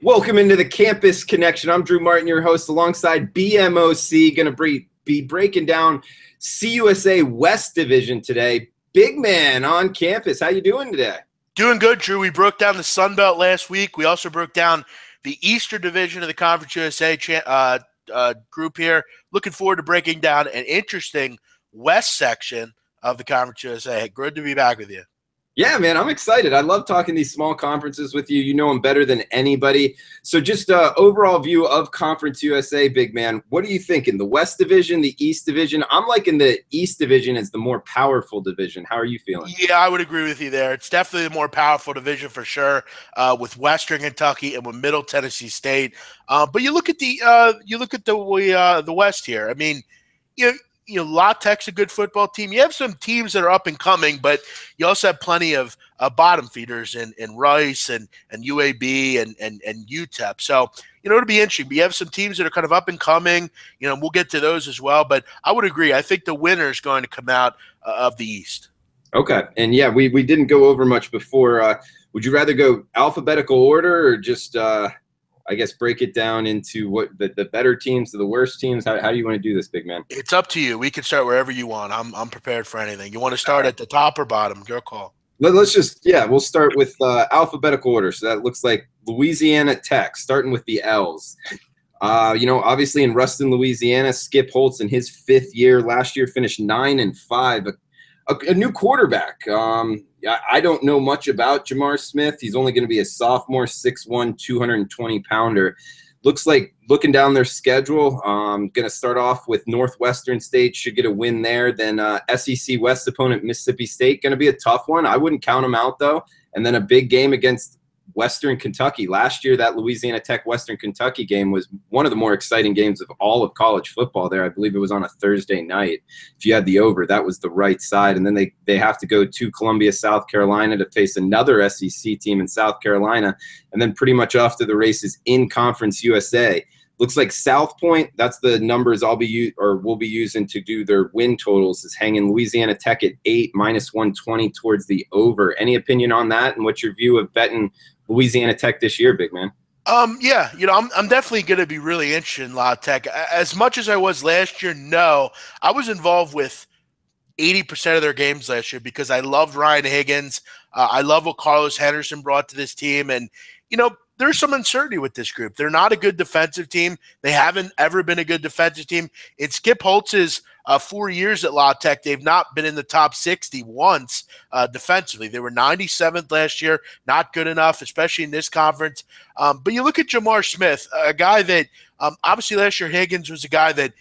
Welcome into the Campus Connection. I'm Drew Martin, your host, alongside BMOC. Going to be breaking down CUSA West Division today. Big man on campus. How you doing today? Doing good, Drew. We broke down the Sun Belt last week. We also broke down the Eastern Division of the Conference USA group here. Looking forward to breaking down an interesting West section of the Conference USA. Good to be back with you. Yeah, man, I'm excited. I love talking these small conferences with you. You know them better than anybody. So just overall view of Conference USA, big man. What are you thinking? The West Division, the East Division? I'm liking the East Division as the more powerful division. How are you feeling? Yeah, I would agree with you there. It's definitely the more powerful division for sure, with Western Kentucky and with Middle Tennessee State. But you look at the West here. I mean, La Tech's a good football team. You have some teams that are up and coming, but you also have plenty of bottom feeders in Rice and UAB and UTEP. So, it'll be interesting. But you have some teams that are kind of up and coming. We'll get to those as well. But I would agree. I think the winner is going to come out of the East. Okay. And, yeah, we didn't go over much before. Would you rather go alphabetical order or just I guess break it down into what the better teams to the worst teams? How do you want to do this, big man? It's up to you. We can start wherever you want. I'm prepared for anything. You want to start at the top or bottom? Your call. Let's just, we'll start with alphabetical order. So that looks like Louisiana Tech, starting with the L's. Obviously in Ruston, Louisiana, Skip Holtz in his 5th year. Last year finished 9-5. A new quarterback. I don't know much about Jamar Smith. He's only going to be a sophomore, 6'1", 220-pounder. Looks like, looking down their schedule, going to start off with Northwestern State, should get a win there. Then SEC West opponent, Mississippi State, going to be a tough one. I wouldn't count them out, though. And then a big game against Western Kentucky. Last year, that Louisiana Tech Western Kentucky game was one of the more exciting games of all of college football there. I believe it was on a Thursday night. If you had the over, that was the right side. And then they have to go to Columbia, South Carolina to face another SEC team in South Carolina. And then pretty much off to the races in Conference USA. Looks like South Point, that's the numbers we'll be using to do their win totals, is hanging Louisiana Tech at 8, -120 towards the over. Any opinion on that? And what's your view of betting Louisiana Tech this year, big man? I'm definitely going to be really interested in La Tech. As much as I was last year, no. I was involved with 80% of their games last year because I loved Ryan Higgins. I love what Carlos Henderson brought to this team. And, there's some uncertainty with this group. They're not a good defensive team. They haven't ever been a good defensive team. In Skip Holtz's 4 years at La Tech, they've not been in the top 60 once defensively. They were 97th last year, not good enough, especially in this conference. But you look at Jamar Smith, a guy that obviously last year Higgins was a guy that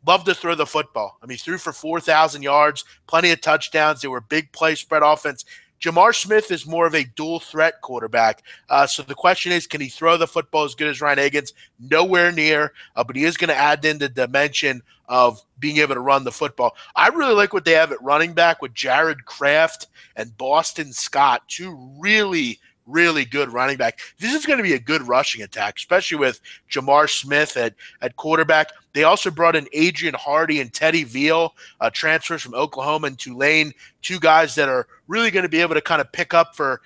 loved to throw the football. I mean, he threw for 4,000 yards, plenty of touchdowns. They were big play spread offense. Jamar Smith is more of a dual threat quarterback. So the question is, can he throw the football as good as Ryan Higgins? Nowhere near, but he is going to add in the dimension of being able to run the football. I really like what they have at running back with Jared Kraft and Boston Scott, two really good running back. This is going to be a good rushing attack, especially with Jamar Smith at quarterback. They also brought in Adrian Hardy and Teddy Veal, transfers from Oklahoma and Tulane, two guys that are really going to be able to kind of pick up for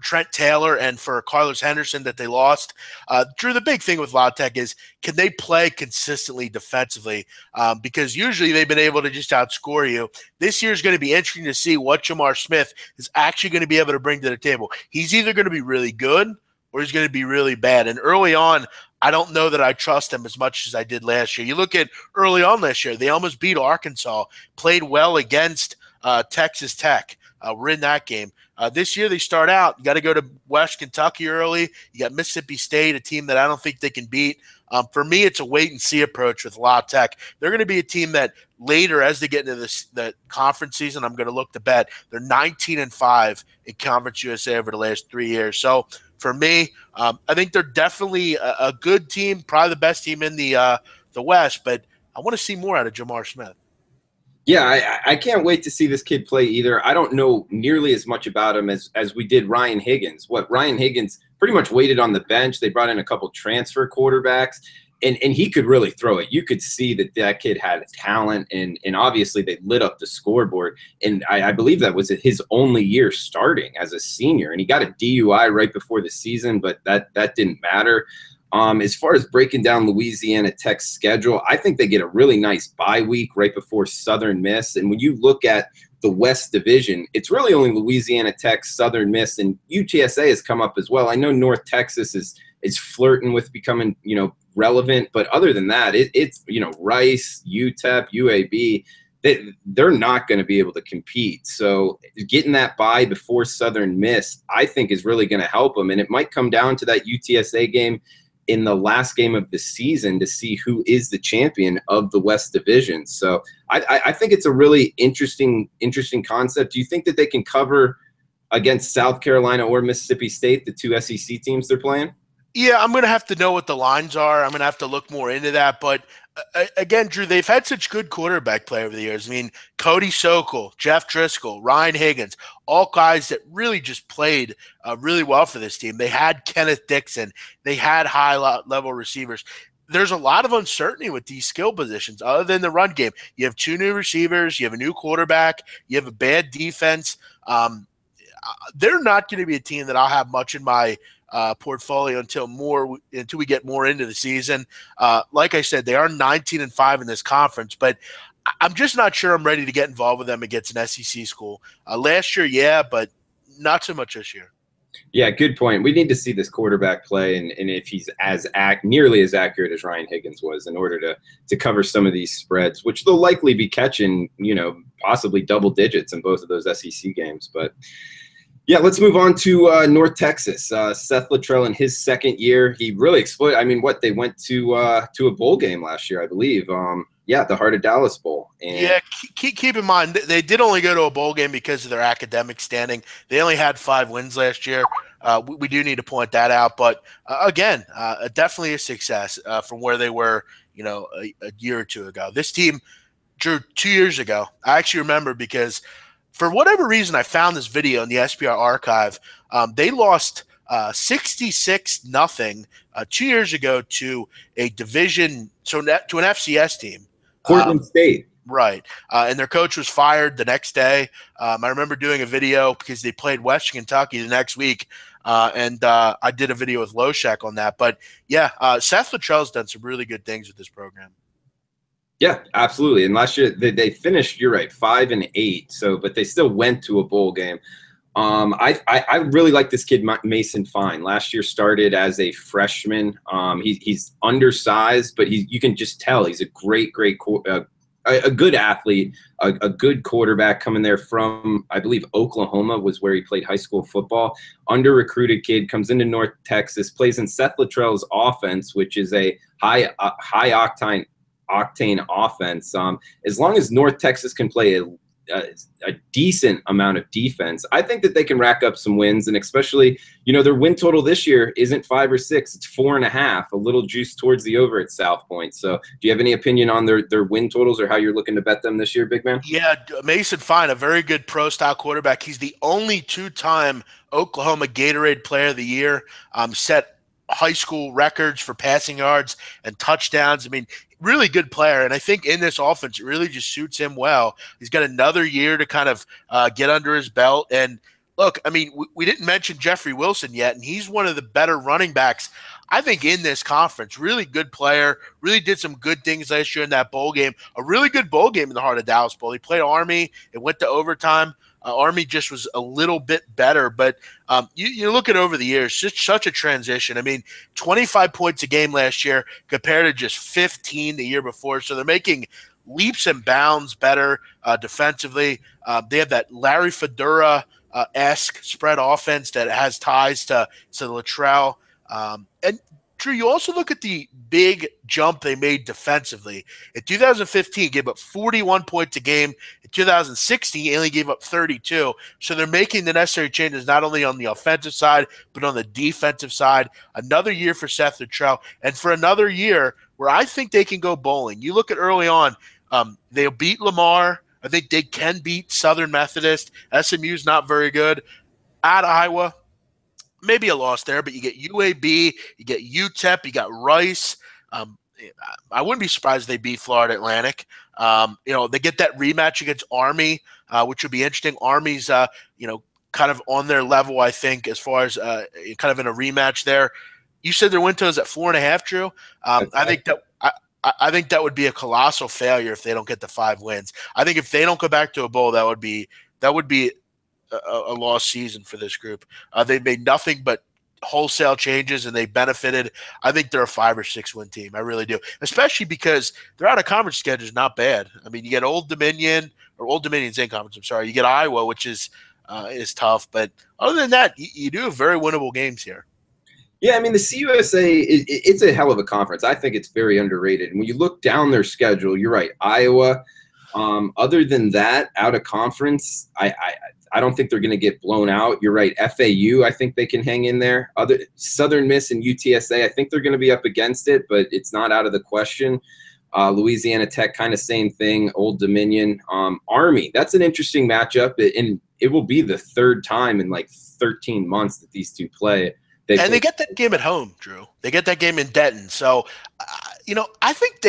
Trent Taylor and for Carlos Henderson that they lost. Drew, the big thing with La Tech is, can they play consistently defensively? Because usually they've been able to just outscore you. This year is going to be interesting to see what Jamar Smith is actually going to be able to bring to the table. He's either going to be really good or he's going to be really bad. And early on, I don't know that I trust him as much as I did last year. You look at early on last year, they almost beat Arkansas, played well against Texas Tech. We're in that game. This year they start out, you got to go to West Kentucky early. You got Mississippi State, a team that I don't think they can beat. For me, it's a wait-and-see approach with La Tech. They're going to be a team that later, as they get into the conference season, I'm going to look to bet. They're 19-5 in Conference USA over the last 3 years. So for me, I think they're definitely a good team, probably the best team in the West, but I want to see more out of Jamar Smith. Yeah, I can't wait to see this kid play either. I don't know nearly as much about him as we did Ryan Higgins. Ryan Higgins pretty much waited on the bench. They brought in a couple transfer quarterbacks. And he could really throw it. You could see that kid had talent, and obviously they lit up the scoreboard. And I believe that was his only year starting as a senior, and he got a DUI right before the season, but that didn't matter. As far as breaking down Louisiana Tech's schedule, I think they get a really nice bye week right before Southern Miss. And when you look at the West Division, it's really only Louisiana Tech, Southern Miss, and UTSA has come up as well. I know North Texas is flirting with becoming, relevant, but other than that, it's Rice, UTEP, UAB. They're not going to be able to compete. So getting that bye before Southern Miss, I think, is really going to help them. And it might come down to that UTSA game in the last game of the season to see who is the champion of the West Division. So I think it's a really interesting concept. Do you think that they can cover against South Carolina or Mississippi State, the two SEC teams they're playing? Yeah, I'm going to have to know what the lines are. I'm going to have to look more into that. But again, Drew, they've had such good quarterback play over the years. I mean, Cody Sokol, Jeff Driscoll, Ryan Higgins, all guys that really just played really well for this team. They had Kenneth Dixon. They had high-level receivers. There's a lot of uncertainty with these skill positions other than the run game. You have two new receivers. You have a new quarterback. You have a bad defense. They're not going to be a team that I'll have much in my portfolio until we get more into the season. Like I said, they are 19-5 in this conference, but I'm just not sure I'm ready to get involved with them against an SEC school. Last year, yeah, but not so much this year. Yeah, good point. We need to see this quarterback play, and if he's nearly as accurate as Ryan Higgins was, in order to cover some of these spreads, which they'll likely be catching, possibly double digits in both of those SEC games. But yeah, let's move on to North Texas. Seth Luttrell in his second year, he really exploded. I mean, they went to a bowl game last year, I believe. The Heart of Dallas Bowl. And yeah, keep in mind, they did only go to a bowl game because of their academic standing. They only had 5 wins last year. We do need to point that out. But again, definitely a success from where they were, a year or two ago. This team, Drew, 2 years ago, I actually remember because – for whatever reason, I found this video in the SPR archive. They lost 66-0 2 years ago to a division, to an FCS team. Portland State. Right. And their coach was fired the next day. I remember doing a video because they played Western Kentucky the next week. And I did a video with Loshak on that. But, yeah, Seth Luttrell's done some really good things with this program. Yeah, absolutely. And last year they finished, you're right, 5-8. So, but they still went to a bowl game. I really like this kid, Mason Fine. Last year started as a freshman. He's undersized, but you can just tell he's a great a good athlete, a good quarterback coming there from, I believe, Oklahoma was where he played high school football. Under-recruited kid, comes into North Texas, plays in Seth Luttrell's offense, which is a high octane offense. As long as North Texas can play a decent amount of defense, I think that they can rack up some wins. And especially, their win total this year isn't 5 or 6, it's 4.5, a little juice towards the over at South Point. So do you have any opinion on their win totals or how you're looking to bet them this year, big man? Yeah, Mason Fine, a very good pro-style quarterback. He's the only 2-time Oklahoma Gatorade Player of the Year, set high school records for passing yards and touchdowns. I mean, really good player. And I think in this offense, it really just suits him well. He's got another year to kind of get under his belt. And look, I mean, we didn't mention Jeffrey Wilson yet, and he's one of the better running backs, I think, in this conference. Really good player, really did some good things last year in that bowl game. A really good bowl game in the Heart of Dallas Bowl. He played Army. It went to overtime. Army just was a little bit better, but you look at over the years, just such a transition. I mean, 25 points a game last year compared to just 15 the year before. So they're making leaps and bounds better defensively. They have that Larry Fedora-esque spread offense that has ties to Luttrell. And Drew, you also look at the big jump they made defensively. In 2015, gave up 41 points a game. In 2016, they only gave up 32. So they're making the necessary changes not only on the offensive side, but on the defensive side. Another year for Seth Luttrell, and for another year where I think they can go bowling. You look at early on, they'll beat Lamar. I think they can beat Southern Methodist. SMU's not very good. At Iowa, maybe a loss there, but you get UAB, you get UTEP, you got Rice. I wouldn't be surprised if they beat Florida Atlantic. They get that rematch against Army, which would be interesting. Army's, kind of on their level, I think, as far as kind of in a rematch there. You said their win total is at 4.5, Drew. I think that would be a colossal failure if they don't get the 5 wins. I think if they don't go back to a bowl, that would be a lost season for this group. They've made nothing but wholesale changes, and they benefited. I think they're a 5 or 6 win team. I really do, especially because their out of conference schedule is not bad. I mean, you get Old Dominion's in conference. I'm sorry, you get Iowa, which is tough, but other than that, you do have very winnable games here. Yeah, I mean, the CUSA, it's a hell of a conference. I think it's very underrated. And when you look down their schedule, you're right, Iowa. Other than that, out of conference, I don't think they're going to get blown out. You're right, FAU, I think they can hang in there. Southern Miss and UTSA, I think they're going to be up against it, but it's not out of the question. Louisiana Tech, kind of same thing. Old Dominion. Army, that's an interesting matchup, and it will be the 3rd time in like 13 months that these two play. They get that game at home, Drew. They get that game in Denton. So, I think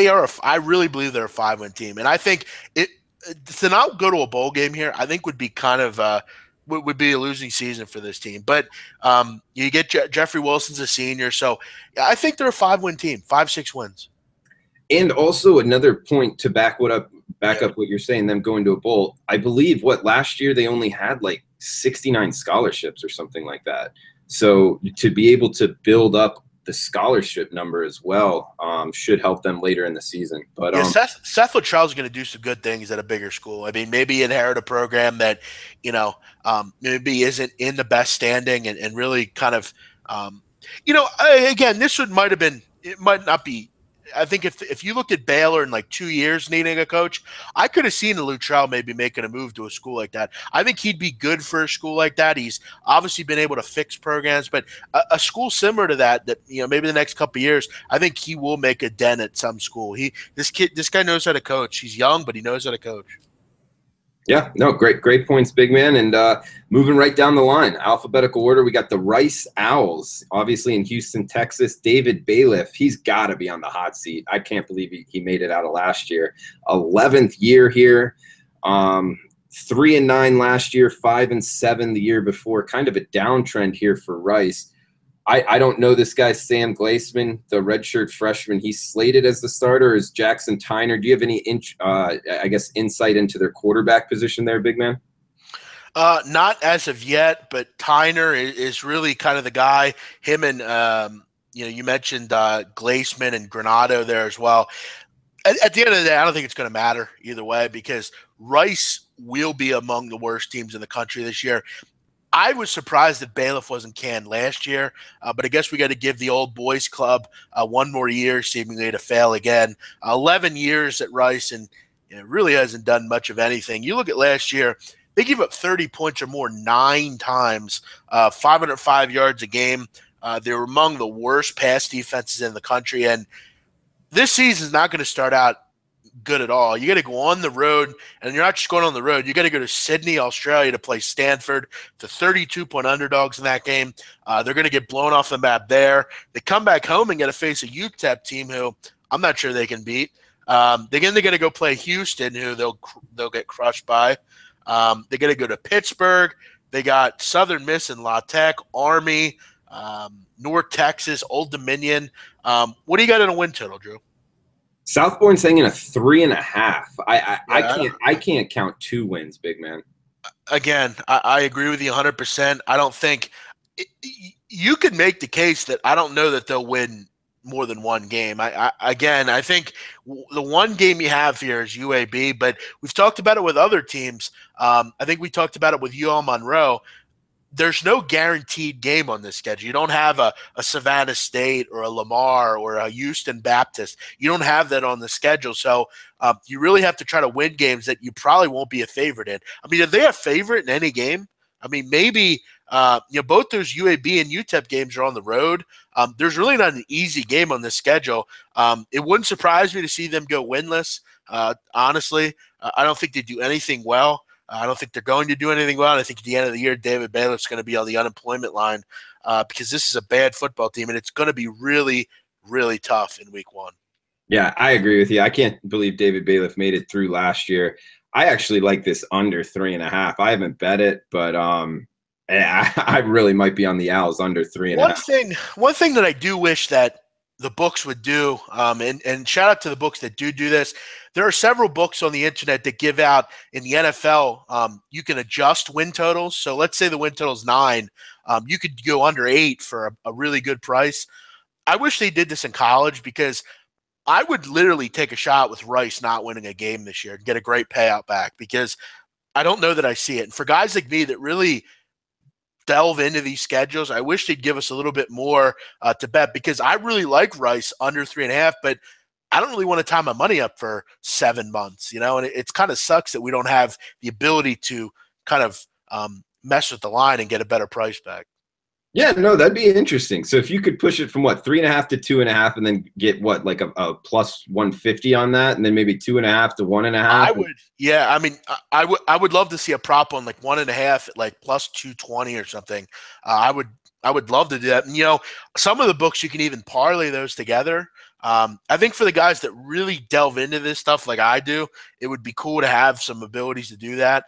I really believe they're a 5-win team. And I think to not go to a bowl game here, I think would be kind of would be a losing season for this team. But you get Jeffrey Wilson's a senior. So I think they're a 5-win team, 5-6 wins. And also another point to back up what you're saying, them going to a bowl. I believe last year they only had like 69 scholarships or something like that. So to be able to build up the scholarship number as well should help them later in the season. But Seth Luttrell's going to do some good things at a bigger school. I mean, maybe inherit a program that maybe isn't in the best standing and really kind of again, it might not be. I think if you looked at Baylor in like 2 years needing a coach, I could have seen Luttrell maybe making a move to a school like that. I think he'd be good for a school like that. He's obviously been able to fix programs, but a school similar to that maybe the next couple of years, I think he will make a dent at some school. This guy knows how to coach. He's young, but he knows how to coach. Yeah, no, great points, big man. And moving right down the line, alphabetical order, we got the Rice Owls, obviously in Houston, Texas. David Bailiff, he's got to be on the hot seat. I can't believe he made it out of last year. 11th year here, 3-9 last year, 5-7 the year before. Kind of a downtrend here for Rice. I don't know this guy, Sam Glaseman, the redshirt freshman. He's slated as the starter. Is Jackson Tyner? Do you have any, insight into their quarterback position there, big man? Not as of yet, but Tyner is really kind of the guy. Him and you mentioned Glaseman and Granado there as well. At the end of the day, I don't think it's going to matter either way because Rice will be among the worst teams in the country this year. I was surprised that Bailiff wasn't canned last year, but I guess we got to give the old boys club one more year, seemingly to fail again. 11 years at Rice, and really hasn't done much of anything. You look at last year, they gave up 30 points or more 9 times, 505 yards a game. They were among the worst pass defenses in the country, and this season is not going to start out good at all. You got to go on the road, and you're not just going on the road. You got to go to Sydney, Australia to play Stanford. The 32-point underdogs in that game. They're going to get blown off the map there. They come back home and got to face a UTEP team who I'm not sure they can beat. They're going to go play Houston, who they'll get crushed by. They got to go to Pittsburgh. They got Southern Miss and La Tech, Army, North Texas, Old Dominion. What do you got in a win total, Drew? Southbourne's hanging a 3.5. I can't count 2 wins, big man. Again, I agree with you 100%. I don't think you could make the case that I don't know that they'll win more than one game. I think the one game you have here is UAB, but we've talked about it with other teams. I think we talked about it with UL Monroe. There's no guaranteed game on this schedule. You don't have a Savannah State or a Lamar or a Houston Baptist. You don't have that on the schedule. So you really have to try to win games that you probably won't be a favorite in. I mean, if they're a favorite in any game, I mean, maybe both those UAB and UTEP games are on the road. There's really not an easy game on this schedule. It wouldn't surprise me to see them go winless. Honestly, I don't think they do anything well. I don't think they're going to do anything well. And I think at the end of the year, David Bailiff's going to be on the unemployment line because this is a bad football team, and it's going to be really, really tough in week 1. Yeah, I agree with you. I can't believe David Bailiff made it through last year. I actually like this under 3.5. I haven't bet it, but I really might be on the Owls under three and a One half. thing that I do wish that the books would do, and shout out to the books that do this. There are several books on the internet that give out in the NFL. You can adjust win totals. So let's say the win total is 9. You could go under 8 for a really good price. I wish they did this in college because I would literally take a shot with Rice not winning a game this year and get a great payout back because I don't know that I see it. And for guys like me that really delve into these schedules, I wish they'd give us a little bit more to bet because I really like Rice under 3.5, but I don't really want to tie my money up for 7 months, and it's kind of sucks that we don't have the ability to kind of mess with the line and get a better price back. Yeah, no, that'd be interesting. So if you could push it from what 3.5 to 2.5, and then get what like a plus 150 on that, and then maybe 2.5 to 1.5. I would, yeah. I mean, I would love to see a prop on like 1.5 at like plus 220 or something. I would love to do that. And some of the books you can even parlay those together. I think for the guys that really delve into this stuff like I do, it would be cool to have some abilities to do that.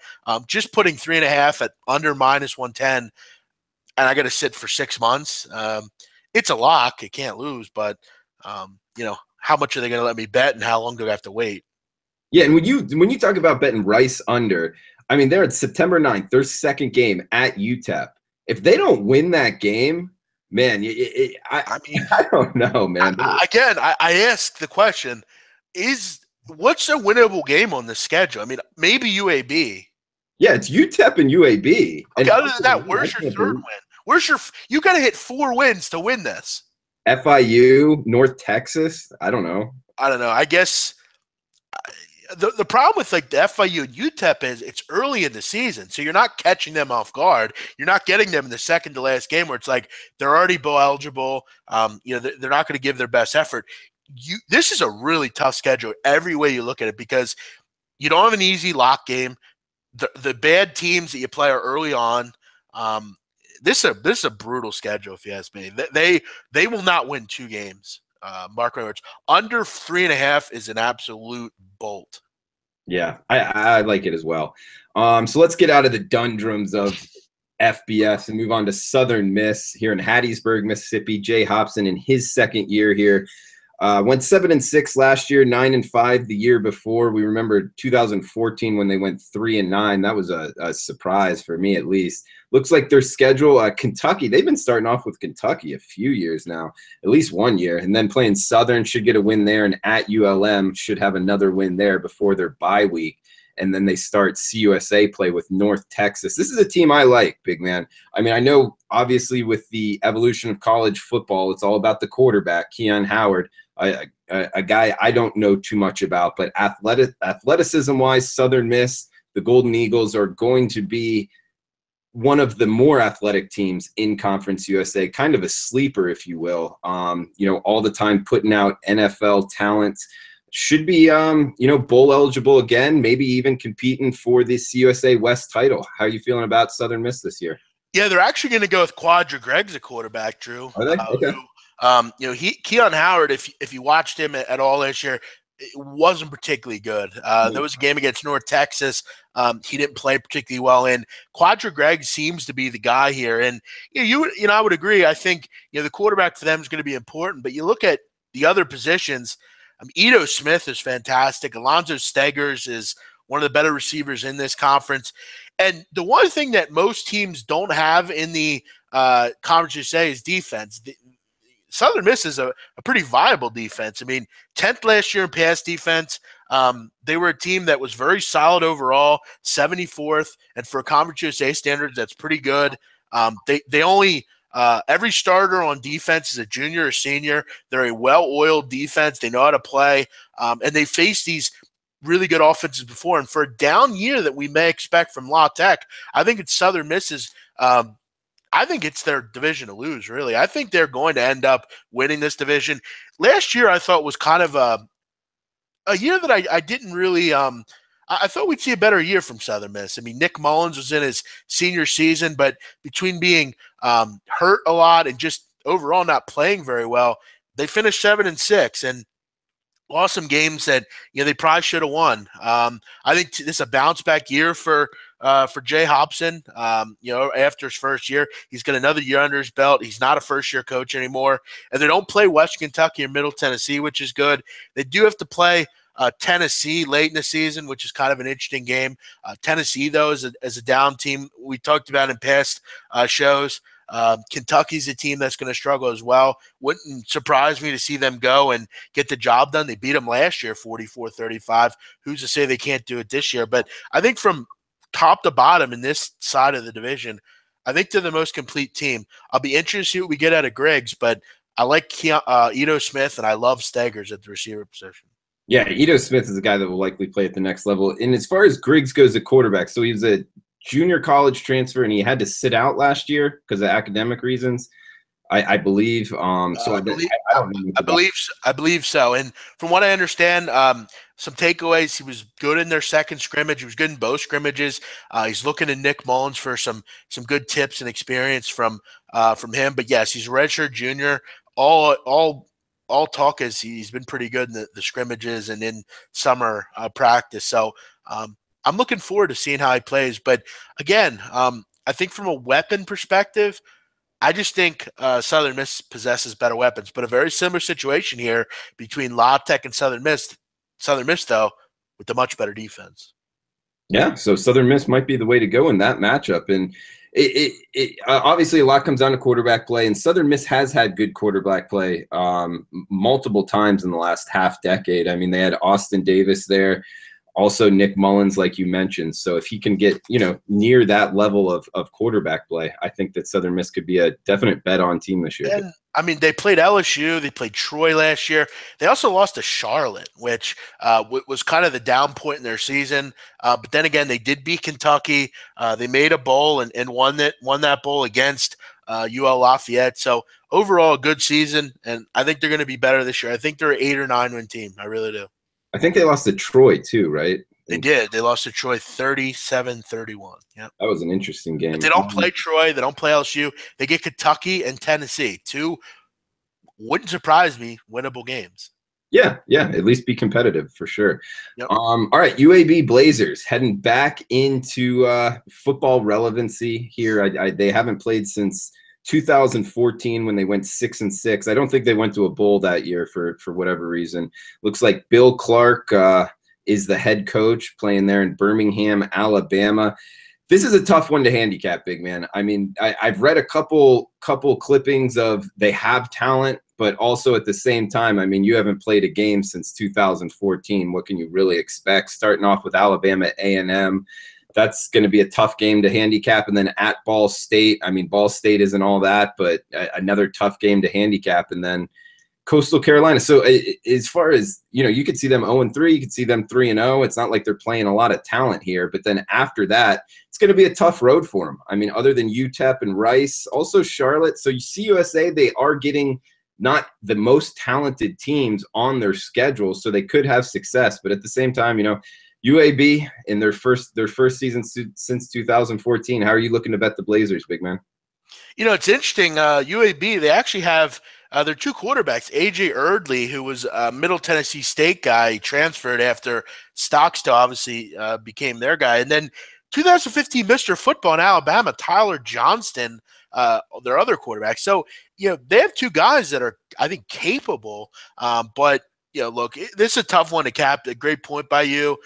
Just putting 3.5 at under minus 110, and I got to sit for 6 months. It's a lock; it can't lose. But how much are they going to let me bet, and how long do I have to wait? Yeah, and when you talk about betting Rice under, I mean they're at September 9th, their second game at UTEP. If they don't win that game, man, I mean, I don't know, man. I ask the question: what's a winnable game on the schedule? I mean, maybe UAB. Yeah, it's UTEP and UAB. Okay, And other than that, where's your third win? You got to hit 4 wins to win this. FIU, North Texas. I don't know. I don't know. I guess the problem with like the FIU and UTEP is it's early in the season, so you're not catching them off guard. You're not getting them in the second to last game where it's like they're already bowl eligible. They're not going to give their best effort. This is a really tough schedule every way you look at it because you don't have an easy lock game. The bad teams that you play are early on. This is a brutal schedule if you ask me. They will not win 2 games. Mark my words. Under 3.5 is an absolute bolt. Yeah, I like it as well. So let's get out of the doldrums of FBS and move on to Southern Miss here in Hattiesburg, Mississippi. Jay Hobson in his second year here. Went 7-6 last year, 9-5 the year before. We remember 2014 when they went 3-9. That was a surprise for me, at least. Looks like their schedule, Kentucky. They've been starting off with Kentucky a few years now, at least 1 year, and then playing Southern, should get a win there, and at ULM should have another win there before their bye week. And then they start CUSA play with North Texas. This is a team I like, big man. I mean, I know obviously with the evolution of college football, it's all about the quarterback, Keon Howard. A guy I don't know too much about, but athleticism-wise, Southern Miss, the Golden Eagles are going to be one of the more athletic teams in Conference USA, kind of a sleeper, if you will. All the time putting out NFL talent. Should be, bowl eligible again, maybe even competing for this USA West title. How are you feeling about Southern Miss this year? Yeah, they're actually going to go with Quadra Gregg's a quarterback, Drew. Are they? Okay. Keon Howard, if you watched him at all this year, it wasn't particularly good. There was a game against North Texas. He didn't play particularly well in. Quadra Gregg seems to be the guy here, and I would agree. I think the quarterback for them is going to be important. But you look at the other positions. Ito Smith is fantastic. Alonzo Steggers is one of the better receivers in this conference. And the one thing that most teams don't have in the Conference USA is defense. Southern Miss is a pretty viable defense. I mean, 10th last year in pass defense. They were a team that was very solid overall, 74th. And for Conference USA standards, that's pretty good. They only every starter on defense is a junior or senior. They're a well-oiled defense. They know how to play. And they faced these really good offenses before. And for a down year that we may expect from La Tech, I think it's Southern Miss's I think it's their division to lose, really. I think they're going to end up winning this division. Last year, I thought was kind of a year that I didn't really I thought we'd see a better year from Southern Miss. I mean, Nick Mullins was in his senior season, but between being hurt a lot and just overall not playing very well, they finished 7-6. And lost some games that they probably should have won. I think this is a bounce back year for Jay Hobson. After his first year, he's got another year under his belt. He's not a first year coach anymore, and they don't play Western Kentucky or Middle Tennessee, which is good. They do have to play Tennessee late in the season, which is kind of an interesting game. Tennessee, though, is a down team we talked about in past shows. Kentucky's a team that's going to struggle as well. Wouldn't surprise me to see them go and get the job done. They beat them last year 44-35. Who's to say they can't do it this year? But I think from top to bottom in this side of the division, I think they're the most complete team. I'll be interested to see what we get out of Griggs, but I like Ito Smith, and I love Staggers at the receiver position. Yeah, Ito Smith is a guy that will likely play at the next level. And as far as Griggs goes at quarterback, so he was a junior college transfer, and he had to sit out last year because of academic reasons, I believe. I believe so. And from what I understand, some takeaways: he was good in their second scrimmage. He was good in both scrimmages. He's looking to Nick Mullins for some good tips and experience from him. But yes, he's a redshirt junior. All talk is he's been pretty good in the scrimmages and in summer practice. So I'm looking forward to seeing how he plays. But again, I think from a weapon perspective, I just think Southern Miss possesses better weapons. But a very similar situation here between La Tech and Southern Miss. Southern Miss, though, with the much better defense. Yeah, so Southern Miss might be the way to go in that matchup. And obviously a lot comes down to quarterback play, and Southern Miss has had good quarterback play multiple times in the last half decade. I mean, they had Austin Davis there, also Nick Mullins, like you mentioned. So if he can get, near that level of quarterback play, I think that Southern Miss could be a definite bet on team this year. And, I mean, they played LSU, they played Troy last year. They also lost to Charlotte, which was kind of the down point in their season. But then again, they did beat Kentucky. They made a bowl and won that bowl against UL Lafayette. So overall, a good season, and I think they're going to be better this year. I think they're an 8 or 9 win team. I really do. I think they lost to Troy too, right? They did. They lost to Troy 37-31. Yep. That was an interesting game. If they don't play Troy, they don't play LSU. They get Kentucky and Tennessee. Two, wouldn't surprise me, winnable games. Yeah, at least be competitive for sure. Yep. All right, UAB Blazers heading back into football relevancy here. They haven't played since 2014 when they went 6-6. I don't think they went to a bowl that year for whatever reason. Looks like Bill Clark is the head coach, playing there in Birmingham, Alabama. This is a tough one to handicap, big man. I mean, I've read a couple clippings of they have talent, but also at the same time, I mean, you haven't played a game since 2014. What can you really expect? Starting off with Alabama A&M, that's going to be a tough game to handicap. And then at Ball State, I mean, Ball State isn't all that, but another tough game to handicap. And then Coastal Carolina. So as far as, you could see them 0-3, you could see them 3-0. It's not like they're playing a lot of talent here. But then after that, it's going to be a tough road for them. I mean, other than UTEP and Rice, also Charlotte. So you see CUSA, they are getting not the most talented teams on their schedule, so they could have success. But at the same time, UAB in their first season since 2014. How are you looking to bet the Blazers, big man? It's interesting. UAB, they actually have their two quarterbacks, A.J. Erdley, who was a Middle Tennessee State guy. He transferred after Stockstill obviously became their guy. And then 2015 Mr. Football in Alabama, Tyler Johnston, their other quarterback. So, they have two guys that are, I think, capable. But, look, this is a tough one to cap. A great point by you.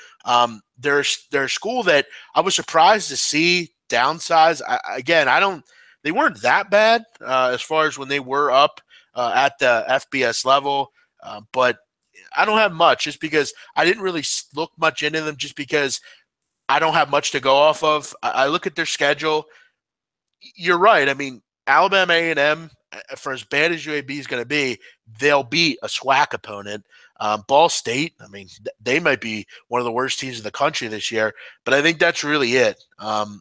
They're a school that I was surprised to see downsize. They weren't that bad as far as when they were up at the FBS level. But I don't have much just because I didn't really look much into them just because I don't have much to go off of. I look at their schedule. You're right. I mean, Alabama A&M, for as bad as UAB is going to be, they'll beat a SWAC opponent. Ball State, I mean, they might be one of the worst teams in the country this year, but I think that's really it.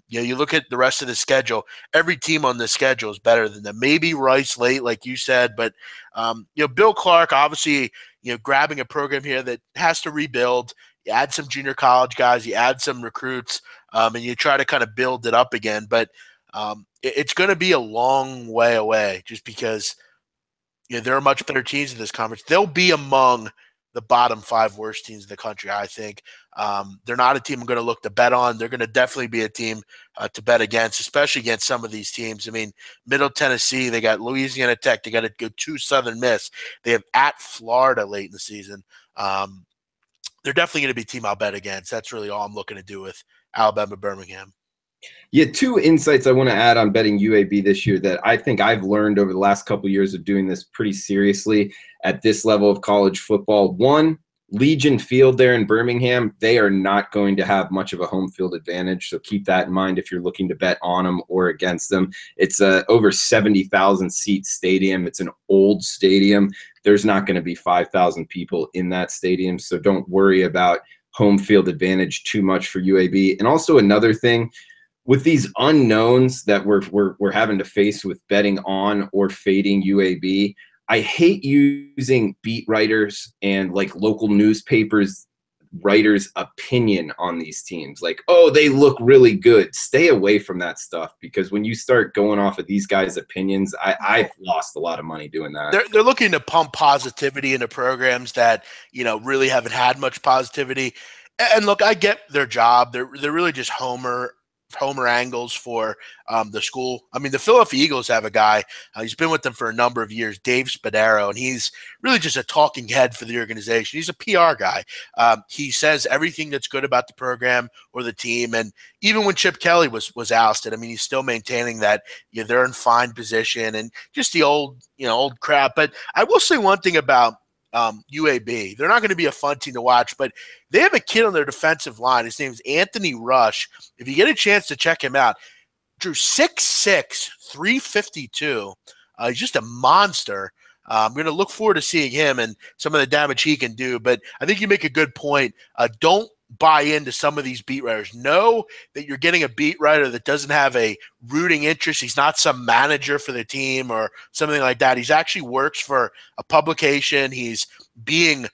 You look at the rest of the schedule, every team on the schedule is better than them. Maybe Rice late, like you said, but, Bill Clark, obviously, grabbing a program here that has to rebuild. You add some junior college guys, you add some recruits, and you try to kind of build it up again. But it's going to be a long way away just because there are much better teams in this conference. They'll be among the bottom 5 worst teams in the country, I think. They're not a team I'm going to look to bet on. They're going to definitely be a team to bet against, especially against some of these teams. I mean, Middle Tennessee, they got Louisiana Tech, they got to go to Southern Miss. They have at Florida late in the season. They're definitely going to be a team I'll bet against. That's really all I'm looking to do with Alabama, Birmingham. Yeah, 2 insights I want to add on betting UAB this year that I think I've learned over the last couple of years of doing this pretty seriously at this level of college football. One, Legion Field there in Birmingham, they are not going to have much of a home field advantage, so keep that in mind if you're looking to bet on them or against them. It's a over 70,000 seat stadium. It's an old stadium. There's not going to be 5,000 people in that stadium, so don't worry about home field advantage too much for UAB. And also another thing, with these unknowns that we're having to face with betting on or fading UAB, I hate using beat writers and like local newspapers writers' opinion on these teams. Like, oh, they look really good. Stay away from that stuff, because when you start going off of these guys' opinions, I've lost a lot of money doing that. They're looking to pump positivity into programs that, you know, really haven't had much positivity. And look, I get their job. They're really just homer angles for the school. I mean, the Philadelphia Eagles have a guy, he's been with them for a number of years, Dave Spadaro, and he's really just a talking head for the organization. He's a PR guy. He says everything that's good about the program or the team, and even when Chip Kelly was ousted, I mean, he's still maintaining that, you know, they're in fine position and just the old crap. But I will say one thing about UAB. They're not going to be a fun team to watch, but they have a kid on their defensive line. His name is Anthony Rush. If you get a chance to check him out, drew 6'6", 352. He's just a monster. I'm going to look forward to seeing him and some of the damage he can do. But I think you make a good point. Don't buy into some of these beat writers. Know that you're getting a beat writer that doesn't have a rooting interest. He's not some manager for the team or something like that. He's actually works for a publication. He's being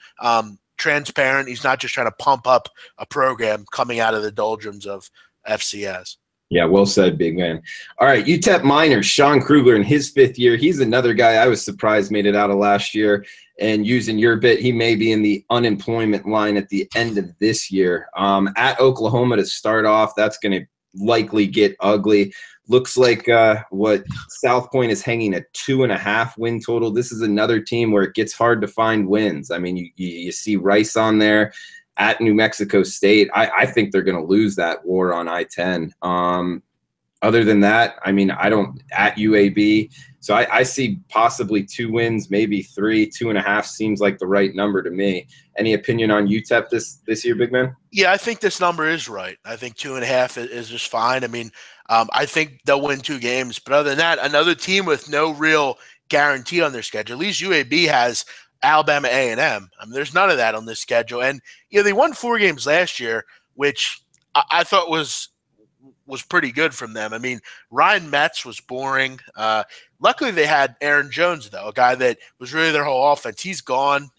transparent. He's not just trying to pump up a program coming out of the doldrums of FCS. Yeah, well said, big man. All right, UTEP Miners, Sean Krugler in his 5th year. He's another guy I was surprised made it out of last year. And using your bit, he may be in the unemployment line at the end of this year. At Oklahoma to start off, that's going to likely get ugly. Looks like what South Point is hanging a 2.5 win total. This is another team where it gets hard to find wins. I mean, you see Rice on there. At New Mexico State, I think they're going to lose that war on I-10. Other than that, I mean, I don't – at UAB. So I see possibly 2 wins, maybe 3. 2.5 seems like the right number to me. Any opinion on UTEP this year, big man? Yeah, I think this number is right. I think 2.5 is just fine. I mean, I think they'll win 2 games. But other than that, another team with no real guarantee on their schedule. At least UAB has – Alabama A&M. I mean, there's none of that on this schedule. And, you know, they won 4 games last year, which I thought was pretty good from them. I mean, Ryan Metz was boring. Luckily, they had Aaron Jones, though, a guy that was really their whole offense. He's gone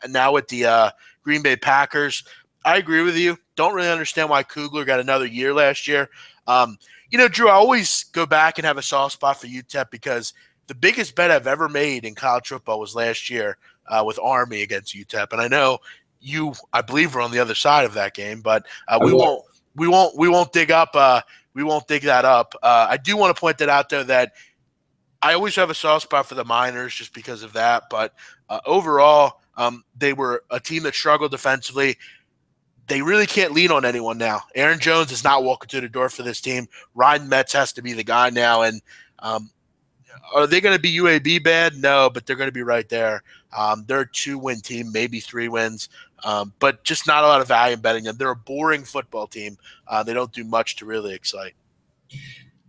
now with the Green Bay Packers. I agree with you. Don't really understand why Kugler got another year last year. You know, Drew, I always go back and have a soft spot for UTEP because the biggest bet I've ever made in college football was last year with Army against UTEP, and I know you, I believe, were on the other side of that game, but we won't dig that up. I do want to point that out, though, that I always have a soft spot for the Miners just because of that. But overall, they were a team that struggled defensively. They really can't lean on anyone now. Aaron Jones is not walking through the door for this team. Ryan Metz has to be the guy now, and are they going to be UAB bad? No, but they're going to be right there. They're a 2-win team, maybe 3 wins, but just not a lot of value in betting them. They're a boring football team. They don't do much to really excite.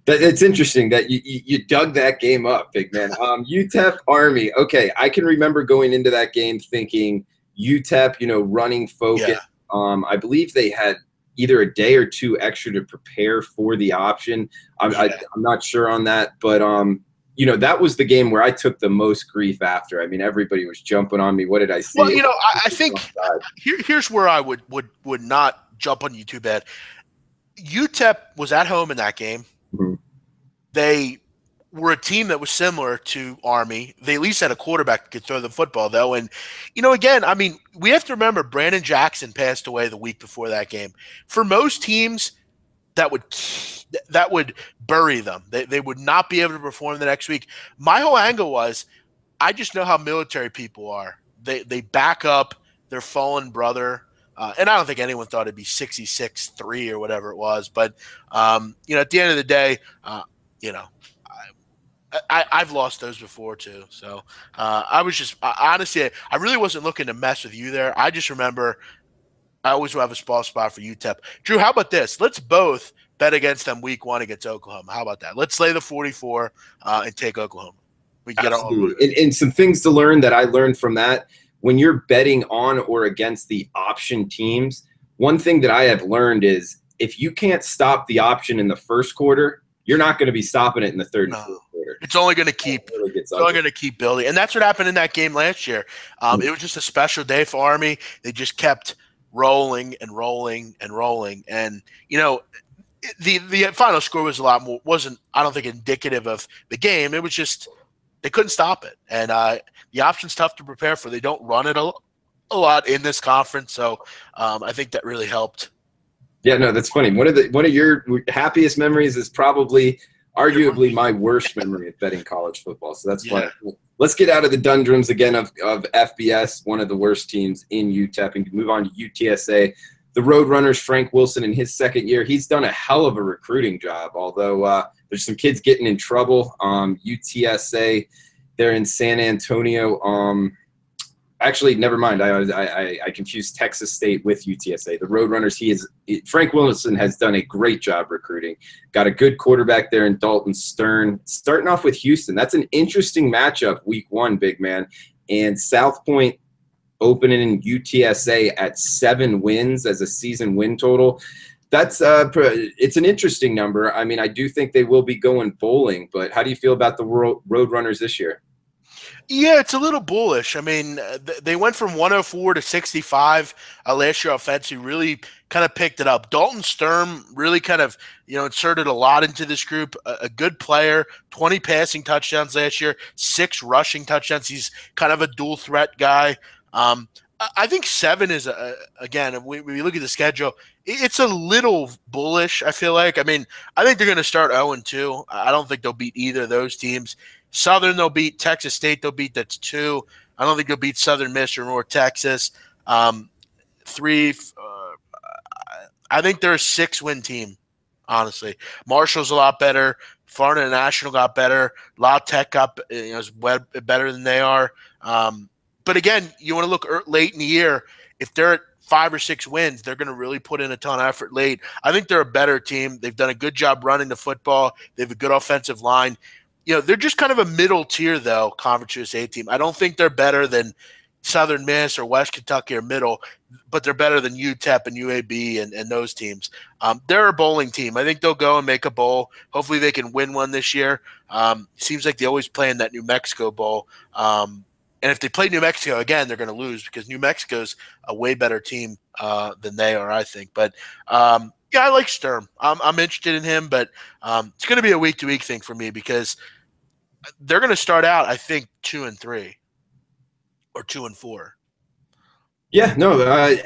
It's interesting that you dug that game up, big man. UTEP Army. Okay, I can remember going into that game thinking UTEP, you know, running focus. Yeah. I believe they had either a day or 2 extra to prepare for the option. I'm not sure on that, but you know, that was the game where I took the most grief after. I mean, everybody was jumping on me. What did I see? Well, you know, I think here's where I would not jump on you too bad. UTEP was at home in that game. Mm-hmm. They were a team that was similar to Army. They at least had a quarterback that could throw the football, though. And, again, I mean, we have to remember Brandon Jackson passed away the week before that game. For most teams, that would bury them. They would not be able to perform the next week. My whole angle was, I just know how military people are. They back up their fallen brother. And I don't think anyone thought it'd be 66-3 or whatever it was. But, at the end of the day, I've lost those before too. So I was just honestly, I really wasn't looking to mess with you there. I just remember I always will have a small spot for UTEP. Drew, how about this? Let's both bet against them week 1 against Oklahoma. How about that? Let's lay the 44 and take Oklahoma. We can get all. And some things to learn that I learned from that. When you're betting on or against the option teams, one thing that I have learned is if you can't stop the option in the first quarter, you're not going to be stopping it in the third and fourth quarter. It's only going to keep building. And that's what happened in that game last year. It was just a special day for Army. They just kept rolling and rolling and rolling. And, the final score wasn't, I don't think, indicative of the game. It was just they couldn't stop it. And the option's tough to prepare for. They don't run it a lot in this conference. So I think that really helped. Yeah, no, that's funny. One of your happiest memories is probably arguably my worst memory of betting college football. So that's why. Let's get out of the doldrums again of FBS, one of the worst teams in UTEP, and move on to UTSA. The Roadrunners, Frank Wilson, in his second year, he's done a hell of a recruiting job, although there's some kids getting in trouble. UTSA, they're in San Antonio. Actually, never mind. I confused Texas State with UTSA. The Roadrunners, Frank Wilson has done a great job recruiting. Got a good quarterback there in Dalton Stern. Starting off with Houston. That's an interesting matchup week 1, big man. And South Point opening UTSA at 7 wins as a season win total. That's it's an interesting number. I mean, I do think they will be going bowling, but how do you feel about the Roadrunners this year? Yeah, it's a little bullish. I mean, they went from 104 to 65 last year offensively, really kind of picked it up. Dalton Sturm really kind of, inserted a lot into this group, a good player, 20 passing touchdowns last year, 6 rushing touchdowns. He's kind of a dual threat guy. I think 7 is, again, if we look at the schedule, it's a little bullish, I feel like. I mean, I think they're going to start 0-2. I don't think they'll beat either of those teams. Southern they'll beat. Texas State they'll beat. That's 2. I don't think they'll beat Southern Miss or North Texas. 3. I think they're a 6-win team, honestly. Marshall's a lot better. Florida International got better. La Tech got is better than they are. But again, you want to look late in the year. If they're at 5 or 6 wins, they're going to really put in a ton of effort late. I think they're a better team. They've done a good job running the football. They have a good offensive line. They're just kind of a middle tier, though, Conference USA team. I don't think they're better than Southern Miss or West Kentucky or middle, but they're better than UTEP and UAB and those teams. They're a bowling team. I think they'll go and make a bowl. Hopefully they can win one this year. Seems like they always play in that New Mexico Bowl. And if they play New Mexico again, they're going to lose because New Mexico's a way better team than they are, I think. But yeah, I like Sturm. I'm interested in him, but it's going to be a week-to-week thing for me because they're going to start out, I think, 2-3 or 2-4. Yeah, no,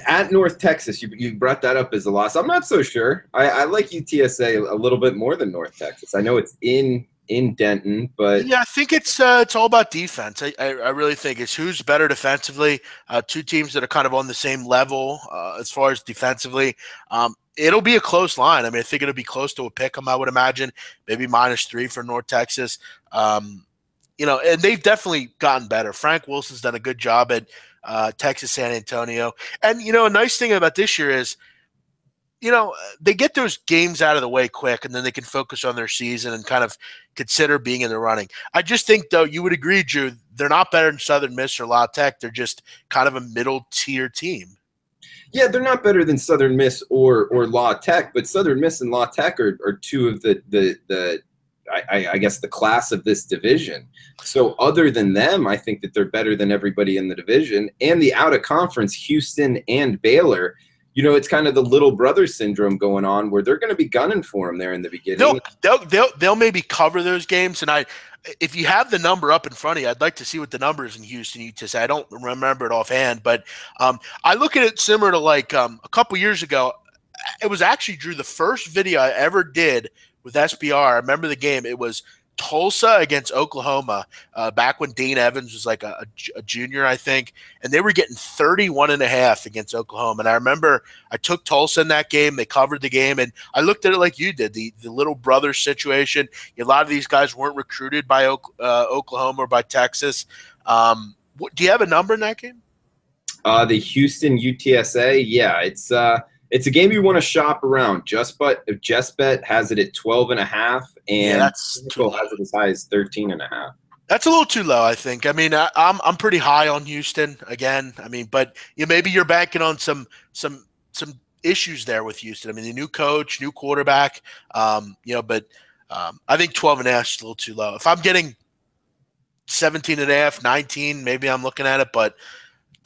at North Texas, you brought that up as a loss. I'm not so sure. I like UTSA a little bit more than North Texas. I know it's in Denton, but yeah, I think it's all about defense. I really think it's who's better defensively. 2 teams that are kind of on the same level as far as defensively. It'll be a close line. I mean, I think it'll be close to a pick 'em, I would imagine. Maybe -3 for North Texas. And they've definitely gotten better. Frank Wilson's done a good job at Texas San Antonio. And, a nice thing about this year is, they get those games out of the way quick, and then they can focus on their season and kind of consider being in the running. I just think, though, you would agree, Drew, they're not better than Southern Miss or La Tech. They're just kind of a middle-tier team. Yeah, they're not better than Southern Miss or La Tech, but Southern Miss and La Tech are 2 of I guess the class of this division. So other than them, I think that they're better than everybody in the division. And the out-of-conference, Houston and Baylor, you know, it's kind of the little brother syndrome going on where they're going to be gunning for him there in the beginning. They'll maybe cover those games, and if you have the number up in front of you, I'd like to see what the number is in Houston UTSA. I don't remember it offhand, but I look at it similar to like a couple years ago. It was actually, Drew, the first video I ever did with SBR. I remember the game. It was Tulsa against Oklahoma, back when Dane Evans was like a junior, I think, and they were getting 31.5 against Oklahoma. And I remember I took Tulsa in that game. They covered the game, and I looked at it like you did, the little brother situation. A lot of these guys weren't recruited by Oklahoma or by Texas. Do you have a number in that game? The Houston UTSA, yeah, it's a game you want to shop around. JustBet has it at 12.5, and Pinnacle has it as high as 13.5. That's a little too low, I think. I mean, I'm pretty high on Houston again. I mean, but maybe you're banking on some issues there with Houston. I mean, the new coach, new quarterback. But I think 12.5 is a little too low. If I'm getting 17.5, 19, maybe I'm looking at it, but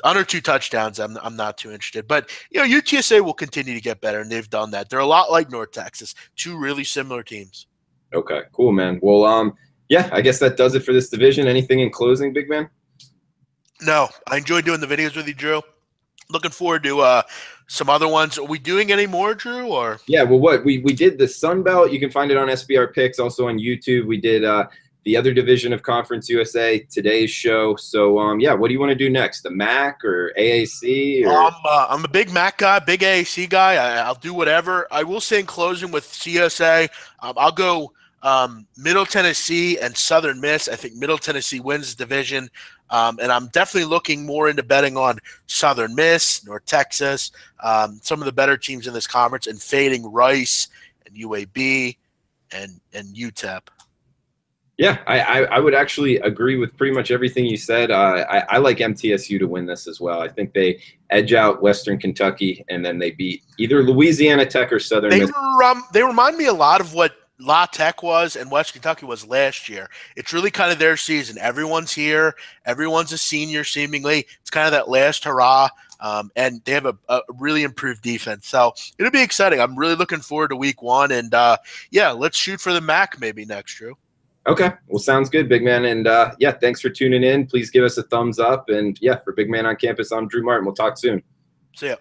under 2 touchdowns, I'm not too interested. But, UTSA will continue to get better, and they've done that. They're a lot like North Texas, 2 really similar teams. Okay, cool, man. Well, yeah, I guess that does it for this division. Anything in closing, big man? No, I enjoyed doing the videos with you, Drew. Looking forward to some other ones. Are we doing any more, Drew? Or yeah, well, we did the Sun Belt. You can find it on SBR Picks, also on YouTube. We did the other division of Conference USA, today's show. So, yeah, what do you want to do next? The MAC or AAC? Or? I'm a big MAC guy, big AAC guy. I'll do whatever. I will say in closing with CSA, I'll go Middle Tennessee and Southern Miss. I think Middle Tennessee wins the division. And I'm definitely looking more into betting on Southern Miss, North Texas, some of the better teams in this conference, and fading Rice and UAB and UTEP. Yeah, I would actually agree with pretty much everything you said. I like MTSU to win this as well. I think they edge out Western Kentucky, and then they beat either Louisiana Tech or Southern Miss. They remind me a lot of what La Tech was and West Kentucky was last year. It's really kind of their season. Everyone's here. Everyone's a senior, seemingly. It's kind of that last hurrah, and they have a really improved defense. So it'll be exciting. I'm really looking forward to week 1, and, yeah, let's shoot for the MAC maybe next, Drew. Okay. Well, sounds good, big man. And, yeah, thanks for tuning in. Please give us a thumbs up. And, yeah, for Big Man on Campus, I'm Drew Martin. We'll talk soon. See ya.